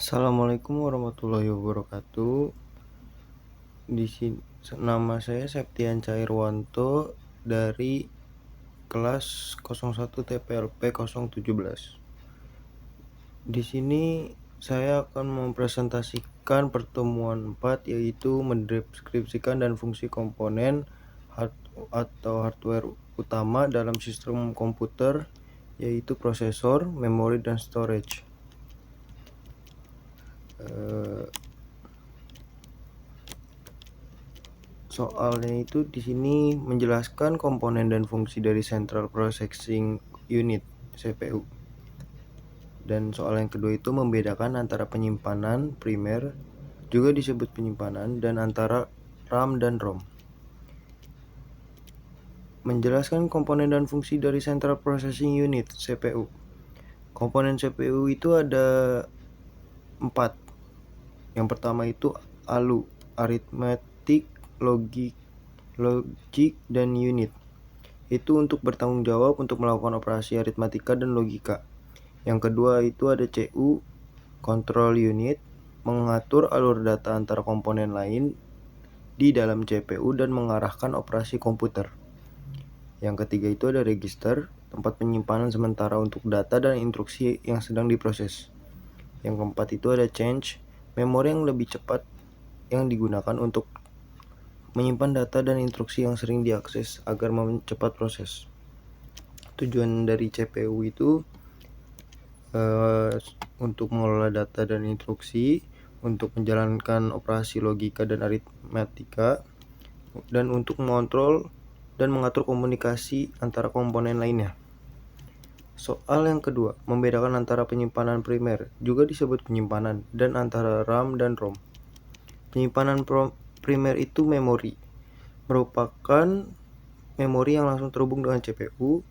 Assalamualaikum warahmatullahi wabarakatuh. Di sini nama saya Septian Cairwanto dari kelas 01 TPLP 017. Di sini saya akan mempresentasikan pertemuan 4, yaitu mendeskripsikan dan fungsi komponen atau hardware utama dalam sistem komputer, yaitu prosesor, memori, dan storage. Soalnya itu di sini menjelaskan komponen dan fungsi dari Central Processing Unit (CPU). Dan soal yang kedua itu membedakan antara penyimpanan primer, juga disebut penyimpanan, dan antara RAM dan ROM. Menjelaskan komponen dan fungsi dari Central Processing Unit (CPU). Komponen CPU itu ada 4. Yang pertama itu ALU, Arithmetic, Logic, dan Unit. Itu untuk bertanggung jawab untuk melakukan operasi aritmatika dan logika. Yang kedua itu ada CU, Control Unit, mengatur alur data antara komponen lain di dalam CPU dan mengarahkan operasi komputer. Yang ketiga itu ada Register, tempat penyimpanan sementara untuk data dan instruksi yang sedang diproses. Yang keempat itu ada Change, memori yang lebih cepat yang digunakan untuk menyimpan data dan instruksi yang sering diakses agar mempercepat proses. Tujuan dari CPU itu untuk mengelola data dan instruksi, untuk menjalankan operasi logika dan aritmatika, dan untuk mengontrol dan mengatur komunikasi antara komponen lainnya. Soal yang kedua, membedakan antara penyimpanan primer, juga disebut penyimpanan, dan antara RAM dan ROM. Penyimpanan primer itu memori, merupakan memori yang langsung terhubung dengan CPU,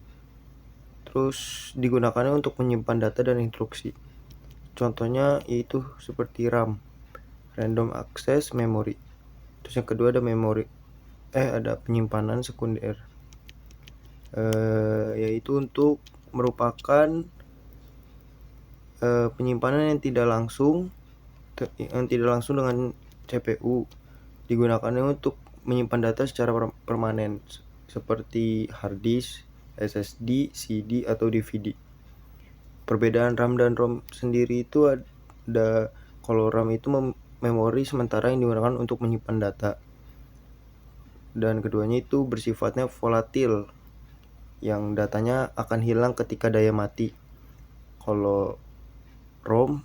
terus digunakannya untuk menyimpan data dan instruksi. Contohnya yaitu seperti RAM, Random Access Memory. Terus yang kedua ada penyimpanan sekunder, yaitu untuk merupakan penyimpanan yang tidak langsung dengan CPU, digunakannya untuk menyimpan data secara permanen seperti hard disk, SSD, CD, atau DVD. Perbedaan RAM dan ROM sendiri itu ada, kalau RAM itu memori sementara yang digunakan untuk menyimpan data, dan keduanya itu bersifatnya volatil, yang datanya akan hilang ketika daya mati. Kalau ROM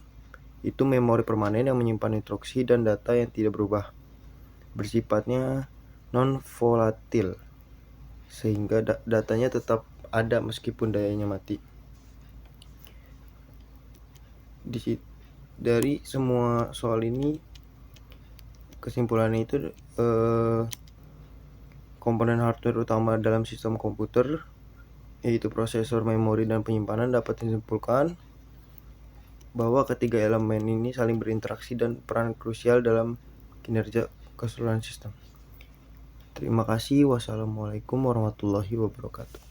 itu memori permanen yang menyimpan instruksi dan data yang tidak berubah, bersifatnya non-volatil, sehingga datanya tetap ada meskipun dayanya mati. Dari semua soal ini, kesimpulannya itu komponen hardware utama dalam sistem komputer, yaitu prosesor, memori, dan penyimpanan, dapat disimpulkan bahwa ketiga elemen ini saling berinteraksi dan peran krusial dalam kinerja keseluruhan sistem. Terima kasih. Wassalamualaikum warahmatullahi wabarakatuh.